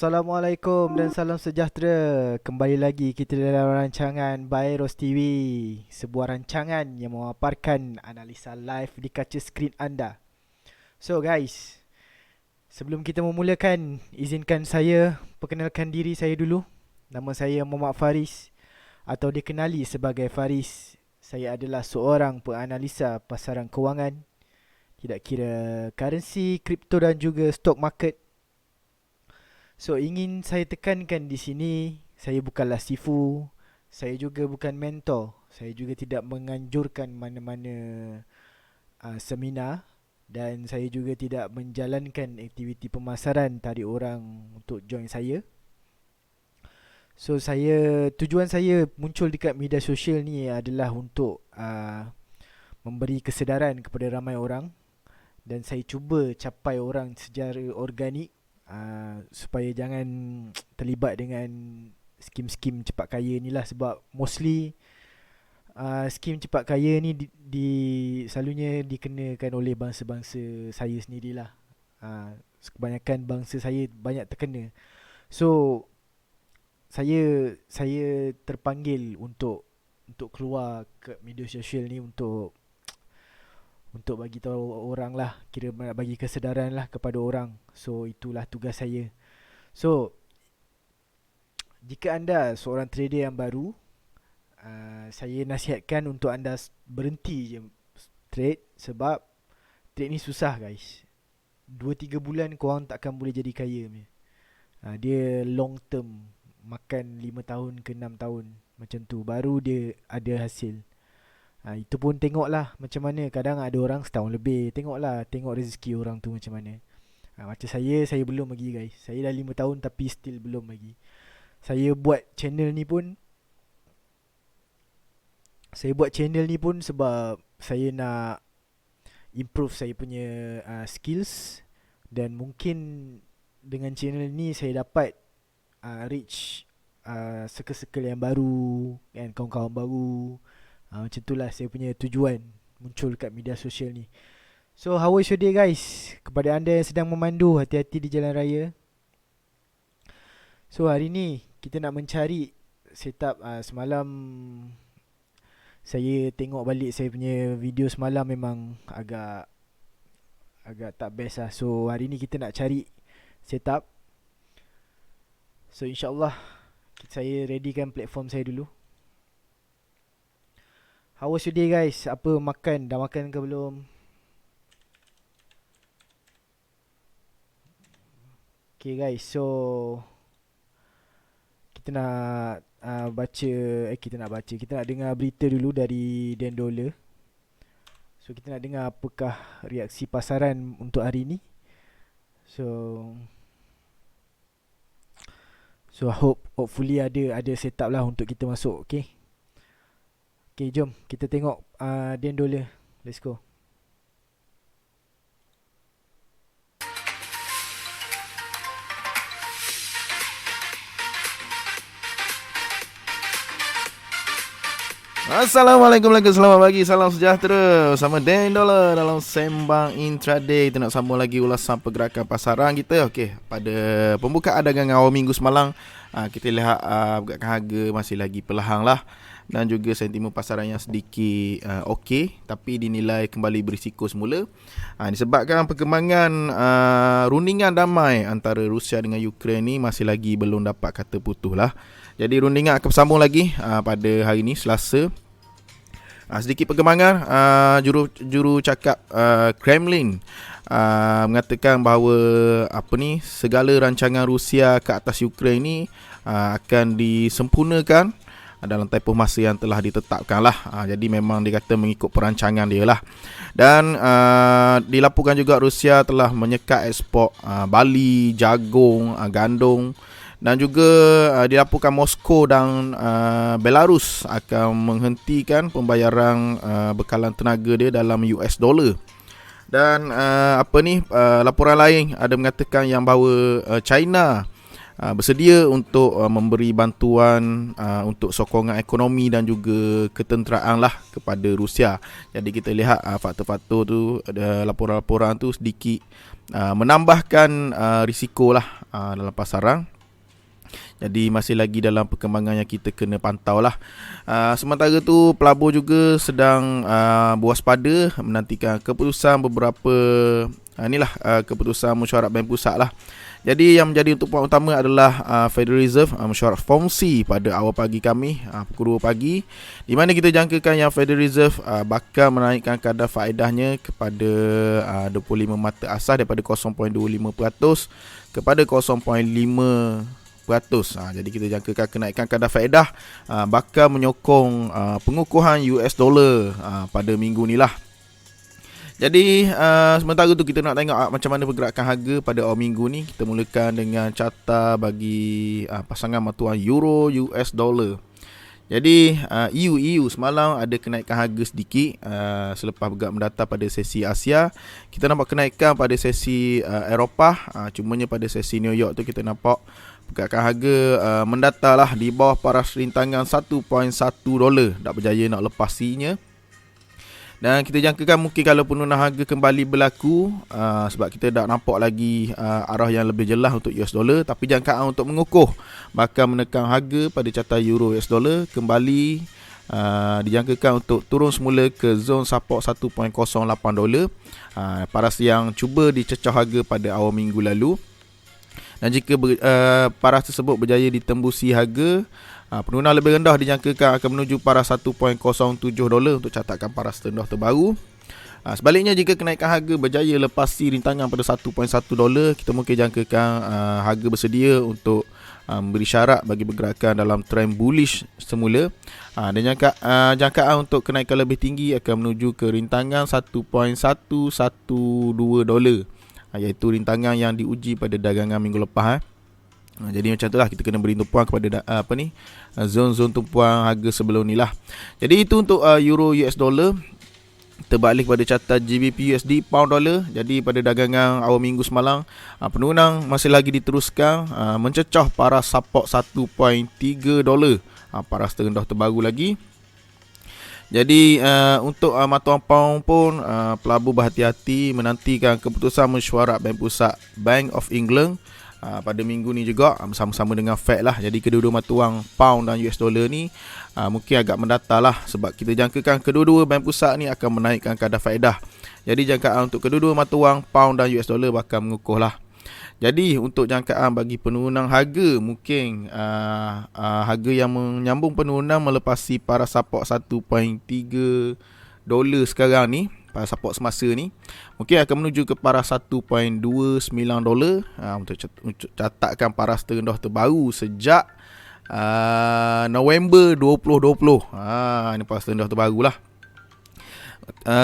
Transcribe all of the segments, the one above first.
Assalamualaikum dan salam sejahtera. Kembali lagi kita dalam rancangan Virus TV, sebuah rancangan yang memaparkan analisa live di kaca skrin anda. So guys, sebelum kita memulakan, izinkan saya perkenalkan diri saya dulu. Nama saya Muhammad Faris atau dikenali sebagai Faris. Saya adalah seorang penganalisa pasaran kewangan, tidak kira currency, kripto dan juga stock market. So, ingin saya tekankan di sini, saya bukanlah sifu, saya juga bukan mentor, saya juga tidak menganjurkan mana-mana seminar, dan saya juga tidak menjalankan aktiviti pemasaran tarik orang untuk join saya. So, tujuan saya muncul dekat media sosial ni adalah untuk memberi kesedaran kepada ramai orang, dan saya cuba capai orang secara organik, supaya jangan terlibat dengan skim-skim cepat kaya ni lah. Sebab mostly skim cepat kaya ni selalunya dikenakan oleh bangsa-bangsa saya sendirilah. Kebanyakan bangsa saya banyak terkena. So saya terpanggil untuk keluar ke media sosial ni untuk bagi tahu orang lah, kira nak bagi kesedaran lah kepada orang. So itulah tugas saya. So jika anda seorang trader yang baru, saya nasihatkan untuk anda berhenti je trade. Sebab trade ni susah guys. 2-3 bulan korang takkan boleh jadi kaya. Dia long term, makan 5 tahun ke 6 tahun macam tu baru dia ada hasil. Itu pun tengoklah macam mana. Kadang ada orang setahun lebih. Tengok rezeki orang tu macam mana. Macam saya belum lagi guys. Saya dah 5 tahun tapi still belum lagi. Saya buat channel ni pun sebab saya nak improve saya punya skills. Dan mungkin dengan channel ni saya dapat reach circle-circle yang baru, kan, kawan-kawan baru. Macam itulah saya punya tujuan muncul kat media sosial ni. So how was your day guys? Kepada anda yang sedang memandu, hati-hati di jalan raya. So hari ni kita nak mencari setup. Semalam saya tengok balik saya punya video semalam, memang agak tak best lah. So hari ni kita nak cari setup. So insyaAllah saya readykan platform saya dulu. How was your day guys? Apa makan? Dah makan ke belum? Okay guys, so kita nak kita nak dengar berita dulu dari Dan Dollar. So kita nak dengar apakah reaksi pasaran untuk hari ni. So hopefully ada setup lah untuk kita masuk. Okay, jom kita tengok Dan Dollar. Let's go. Assalamualaikum warahmatullahi wabarakatuh. Selamat pagi, salam sejahtera. Bersama Dan Dollar dalam Sembang Intraday. Kita nak sambung lagi ulasan pergerakan pasaran kita. Okey, pada pembukaan dagangan awal minggu semalam, kita lihat pergerakan harga masih lagi perlahan lah, dan juga sentimen pasaran yang sedikit okey, tapi dinilai kembali berisiko semula. Disebabkan perkembangan rundingan damai antara Rusia dengan Ukraine ni masih lagi belum dapat kata putus lah. Jadi rundingan akan bersambung lagi pada hari ni, Selasa. Sedikit perkembangan, juru cakap Kremlin mengatakan bahawa segala rancangan Rusia ke atas Ukraine ni akan disempurnakan dalam tempoh masa yang telah ditetapkan lah. Jadi memang dia kata mengikut perancangan dia lah. Dan dilaporkan juga Rusia telah menyekat ekspor barley, jagung, gandum. Dan juga dilaporkan Moskow dan Belarus akan menghentikan pembayaran bekalan tenaga dia dalam US dollar. Dan laporan lain ada mengatakan yang bahawa China bersedia untuk memberi bantuan untuk sokongan ekonomi dan juga ketenteraan lah kepada Rusia. Jadi kita lihat faktor-faktor tu, laporan-laporan tu sedikit menambahkan risiko lah dalam pasaran. Jadi masih lagi dalam perkembangan yang kita kena pantau lah. Sementara tu pelabur juga sedang berwaspada menantikan keputusan beberapa keputusan mesyuarat Bank Pusat lah. Jadi yang menjadi untuk poin utama adalah Federal Reserve mesyuarat fungsi pada awal pagi kami, pukul 2 pagi, di mana kita jangkakan yang Federal Reserve bakal menaikkan kadar faedahnya kepada 25 mata asas daripada 0.25% kepada 0.5%. Jadi kita jangkakan kenaikan kadar faedah bakal menyokong pengukuhan US dollar pada minggu ni lah. Jadi sementara tu kita nak tengok macam mana pergerakan harga pada awal minggu ni. Kita mulakan dengan carta bagi pasangan mata wang Euro US dollar. Jadi EU semalam ada kenaikan harga sedikit selepas bergerak mendatar pada sesi Asia. Kita nampak kenaikan pada sesi Eropah. Cumanya pada sesi New York tu kita nampak pergerakan harga mendatar lah di bawah paras rintangan 1.1 dolar. Tak berjaya nak lepasinya. Dan kita jangkakan mungkin kalau penurunan harga kembali berlaku sebab kita dah nampak lagi arah yang lebih jelas untuk US dollar, tapi jangkaan untuk mengukuh bakal menekan harga pada carta Euro US dollar kembali dijangkakan untuk turun semula ke zon support 1.08 dolar, paras yang cuba dicecah harga pada awal minggu lalu. Dan jika paras tersebut berjaya ditembusi harga, penurunan lebih rendah dijangkakan akan menuju paras 1.07 dolar untuk catatkan paras terendah terbaru. Sebaliknya, jika kenaikan harga berjaya lepasi rintangan pada 1.1 dolar, kita mungkin jangkakan harga bersedia untuk beri syarat bagi pergerakan dalam trend bullish semula. Dan jangkaan untuk kenaikan lebih tinggi akan menuju ke rintangan 1.112 dolar, iaitu rintangan yang diuji pada dagangan minggu lepas. Jadi macam itulah, kita kena beri tumpuan kepada zon-zon tumpuan harga sebelum ni lah. Jadi itu untuk Euro US dollar. Terbalik pada carta GBP USD pound dollar. Jadi pada dagangan awal minggu semalam, penurunan masih lagi diteruskan, mencecah paras support 1.3 dolar, paras terendah terbaru lagi. Jadi untuk mata wang pound pun pelabur berhati-hati menantikan keputusan mesyuarat Bank Pusat Bank of England pada minggu ni juga, bersama-sama dengan Fed lah. Jadi kedua-dua mata wang pound dan US dollar ni mungkin agak mendatar lah, sebab kita jangkakan kedua-dua bank pusat ni akan menaikkan kadar faedah. Jadi jangkaan untuk kedua-dua mata wang pound dan US dollar bakal mengukuh lah. Jadi untuk jangkaan bagi penurunan harga, mungkin harga yang menyambung penurunan melepasi paras support 1.3 dolar sekarang ni, paras support semasa ni, mungkin akan menuju ke paras 1.29 dolar untuk catatkan paras terendah terbaru sejak November 2020. Ini paras terendah terbaru lah.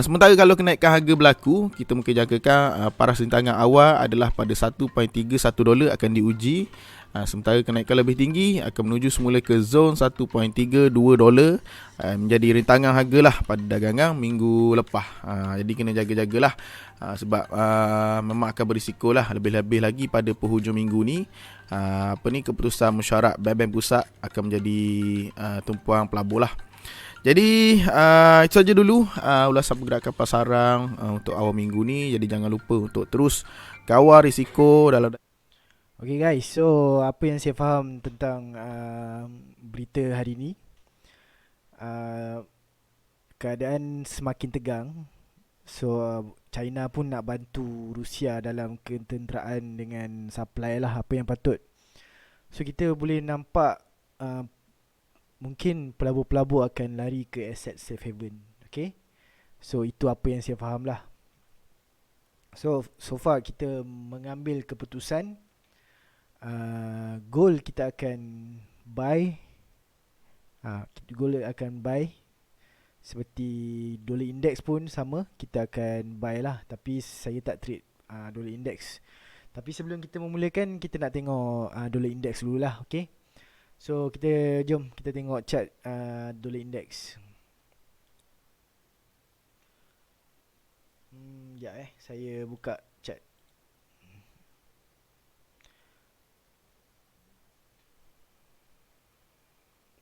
Sementara kalau kenaikan harga berlaku, kita mungkin jangkakan paras rintangan awal adalah pada 1.31 dolar akan diuji. Sementara kenaikan lebih tinggi akan menuju semula ke zon 1.32 dolar, menjadi rintangan hargalah pada dagangan minggu lepas. Jadi kena jaga-jagalah, sebab memang akan berisiko lah, lebih-lebih lagi pada penghujung minggu ni. Keputusan mesyuarat bank-bank pusat akan menjadi tumpuan pelabur lah. Jadi itu saja dulu ulasan pergerakan pasaran untuk awal minggu ni. Jadi jangan lupa untuk terus kawal risiko dalam. Okay guys, so apa yang saya faham tentang berita hari ni, keadaan semakin tegang. So China pun nak bantu Rusia dalam ketenteraan dengan supply lah apa yang patut. So kita boleh nampak mungkin pelabur-pelabur akan lari ke asset safe haven. Okay, so itu apa yang saya faham lah. So far kita mengambil keputusan, gold kita akan buy, gold akan buy. Seperti dollar index pun sama, kita akan buy lah. Tapi saya tak trade dollar index. Tapi sebelum kita memulakan, kita nak tengok dollar index dulu lah. Okay, so jom kita tengok chart dollar index. Saya buka chart.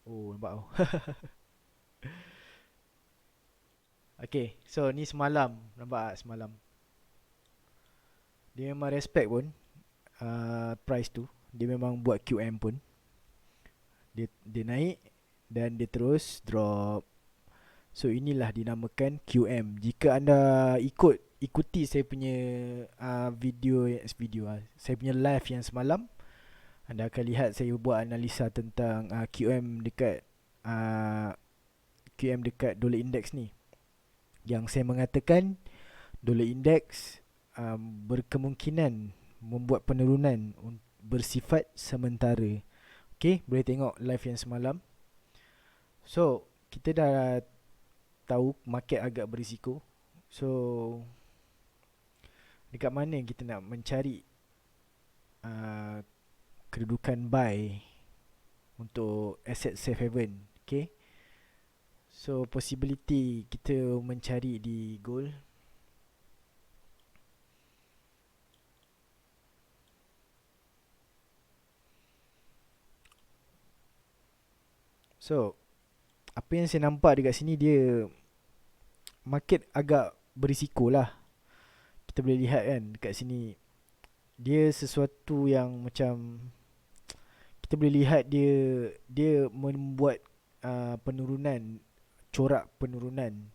Oh, nampak oh. Okay, so ni semalam. Nampak tak semalam? Dia memang respect pun. price tu. Dia memang buat QM pun. Dia naik dan dia terus drop. So inilah dinamakan QM. Jika anda ikuti saya punya saya punya live yang semalam, anda akan lihat saya buat analisa tentang QM dekat dollar index ni. Yang saya mengatakan dollar index berkemungkinan membuat penurunan bersifat sementara. Okay, boleh tengok live yang semalam. So, kita dah tahu market agak berisiko. So, dekat mana kita nak mencari kedudukan buy untuk asset safe haven. Okay, so possibility kita mencari di gold. So, apa yang saya nampak dekat sini, dia market agak berisiko lah. Kita boleh lihat kan dekat sini, dia sesuatu yang macam, kita boleh lihat dia membuat penurunan, corak penurunan.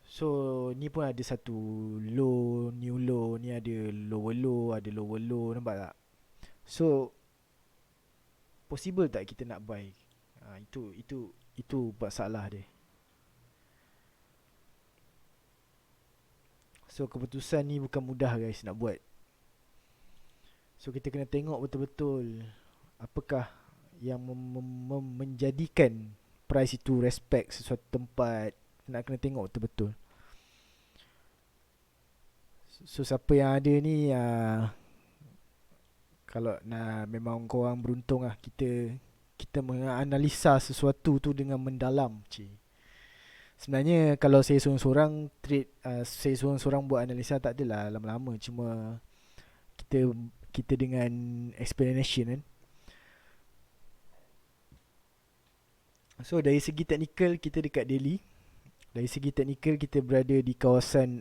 So ni pun ada satu low, new low, ni ada lower low, ada lower low, nampak tak? So possible tak kita nak buy? Itu masalah dia. So keputusan ni bukan mudah guys nak buat. So kita kena tengok betul-betul apakah yang menjadikan price itu respect sesuatu tempat. Nak kena tengok betul-betul. So siapa yang ada ni, kalau memang korang beruntung lah, kita menganalisa sesuatu tu dengan mendalam. Sebenarnya kalau saya seorang-seorang trade, saya seorang-seorang buat analisa tak adalah lama-lama, cuma kita dengan explanation kan. So dari segi teknikal kita dekat daily. Dari segi teknikal kita berada di kawasan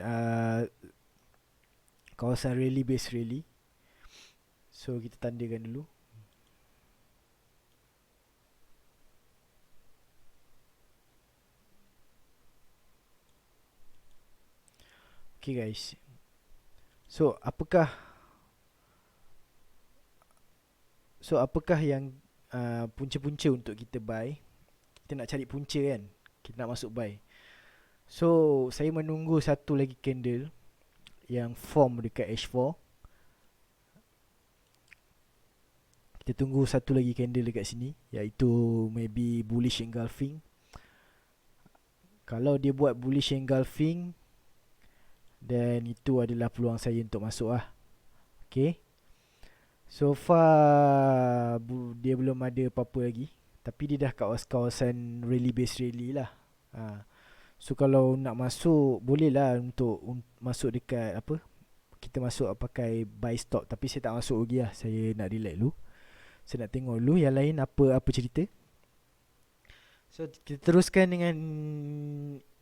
rally base rally. So kita tandakan dulu. Okay guys, so apakah yang punca-punca untuk kita buy? Kita nak cari punca kan, kita nak masuk buy. So saya menunggu satu lagi candle yang form dekat H4. Kita tunggu satu lagi candle dekat sini, iaitu maybe bullish engulfing. Kalau dia buat bullish engulfing, dan itu adalah peluang saya untuk masuk lah. Okay, so far dia belum ada apa-apa lagi, tapi dia dah kat kawasan rally base rally lah. So kalau nak masuk, boleh lah untuk masuk dekat apa, kita masuk pakai buy stop. Tapi saya tak masuk lagi lah, saya nak relax dulu. Saya nak tengok dulu yang lain apa cerita. So kita teruskan dengan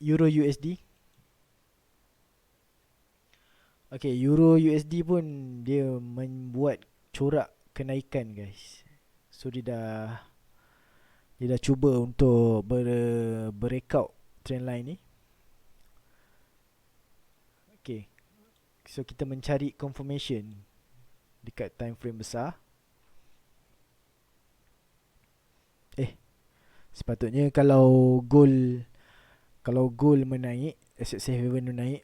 Euro USD. Okay, Euro USD pun dia membuat corak kenaikan guys. So dia dah cuba untuk breakout trendline ni. Okay, so kita mencari confirmation dekat time frame besar. Sepatutnya kalau gold menaik, asset safe haven menaik,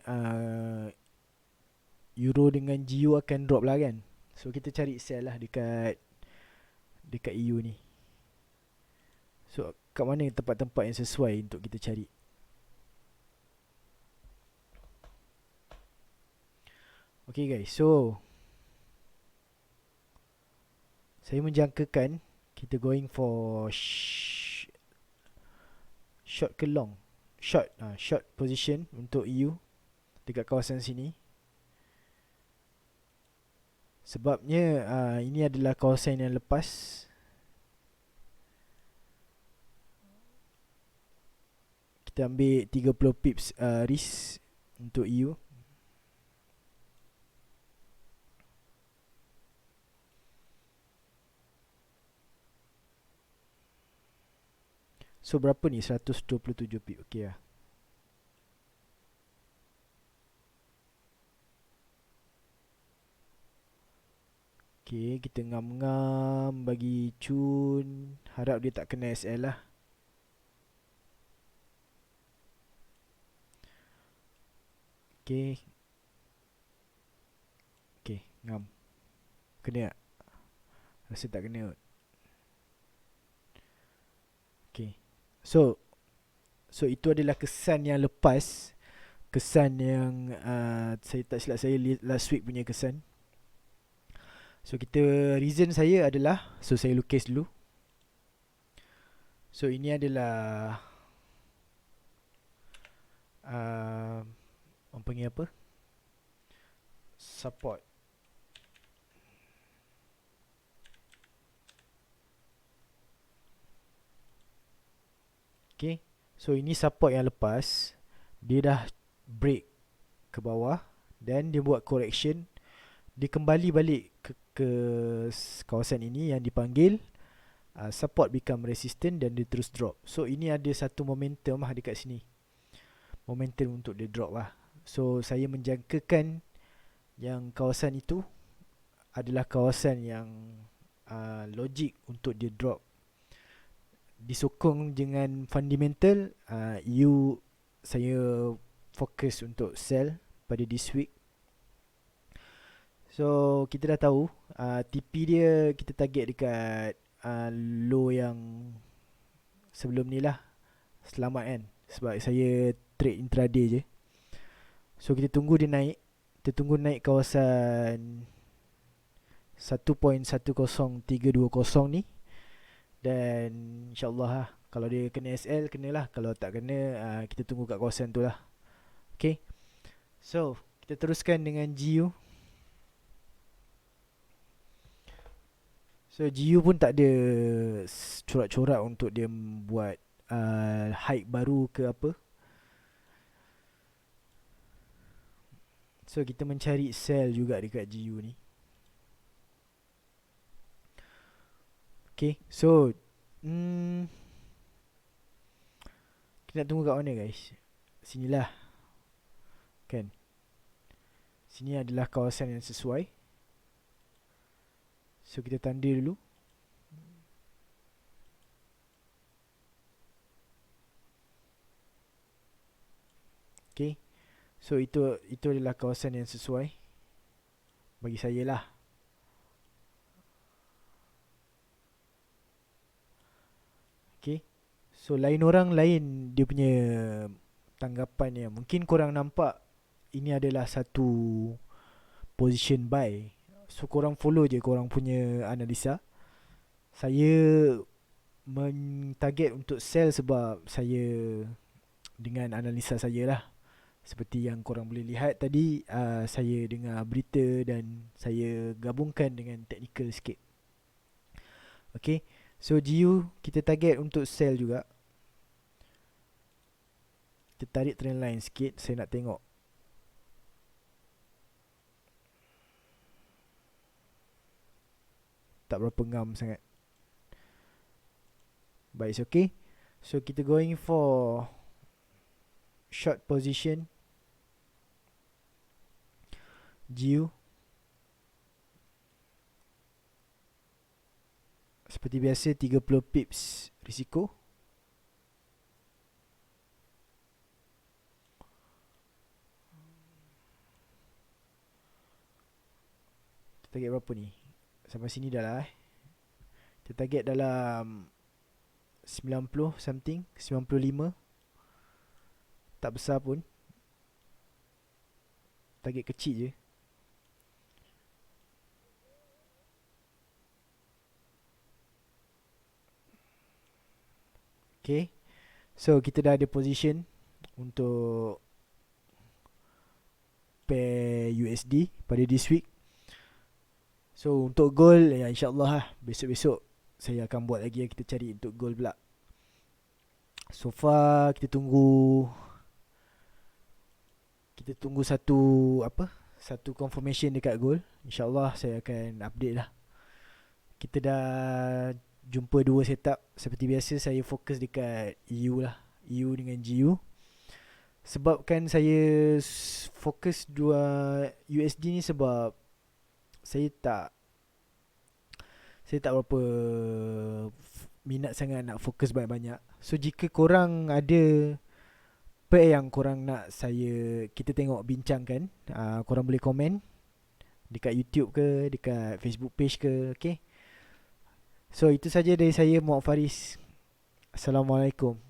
Euro dengan GU akan drop lah kan. So kita cari sell lah dekat EU ni. So kat mana tempat-tempat yang sesuai untuk kita cari? Okay guys, so saya menjangkakan kita going for short ke long? Short position untuk EU dekat kawasan sini. Sebabnya ini adalah kawasan yang lepas. Kita ambil 30 pips risk untuk EU. So berapa ni? 127 pip. Okey lah. Okey, kita ngam-ngam bagi cun. Harap dia tak kena SL lah. Okey. Okey, ngam. Kena tak? Rasa tak kena kot. Okay. So itu adalah kesan yang lepas. Kesan yang saya tak silap saya last week punya kesan. So reason saya adalah, so saya lukis dulu. So ini adalah orang panggil apa? Support. Okay. So ini support yang lepas. Dia dah break ke bawah dan dia buat correction. Dia kembali balik ke kawasan ini yang dipanggil support become resistant dan dia terus drop. So ini ada satu momentum lah dekat sini. Momentum untuk dia drop lah. So saya menjangkakan yang kawasan itu adalah kawasan yang logik untuk dia drop. Disokong dengan fundamental, saya fokus untuk sell pada this week. So kita dah tahu TP dia kita target dekat low yang sebelum ni lah. Selamat kan, sebab saya trade intraday je. So kita tunggu dia naik. Kita tunggu naik kawasan 1.10320 ni. Dan insyaAllah lah, kalau dia kena SL, kenalah. Kalau tak kena, kita tunggu kat kawasan tu lah. Okay. So kita teruskan dengan GU. So GU pun tak ada corak-corak untuk dia buat hike baru ke apa. So kita mencari sell juga dekat GU ni. Okay. So kita nak tunggu kat mana guys? Sinilah. Kan, sini adalah kawasan yang sesuai. So kita tanda dulu. Okay. So itu adalah kawasan yang sesuai bagi saya lah. Okay. So lain orang lain dia punya tanggapan. Mungkin korang nampak ini adalah satu position buy. So korang follow je korang punya analisa. Saya target untuk sell sebab saya dengan analisa saya lah. Seperti yang korang boleh lihat tadi, saya dengar berita dan saya gabungkan dengan technical sikit. Okay. So GU kita target untuk sell juga. Kita tarik trend line sikit. Saya nak tengok. Tak berapa ngam sangat. But it's okay. So kita going for short position GU. Seperti biasa 30 pips risiko. Kita target berapa ni? Sampai sini dah lah Kita target dalam 90 something, 95. Tak besar pun. Target kecil je. Okay. So kita dah ada position untuk pair USD pada this week. So untuk gold, ya insyaAllah lah, besok-besok saya akan buat lagi. Kita cari untuk gold pula. So far kita tunggu satu confirmation dekat gold. InsyaAllah saya akan update lah. Kita dah jumpa dua setup. Seperti biasa saya fokus dekat EU lah, EU dengan GU. Sebabkan saya fokus dua USD ni sebab saya tak saya tak berapa minat sangat nak fokus banyak-banyak. So jika korang ada pair yang korang nak kita tengok bincangkan, korang boleh komen dekat YouTube ke, dekat Facebook page ke, okay? So itu saja dari saya, Muhammad Faris. Assalamualaikum.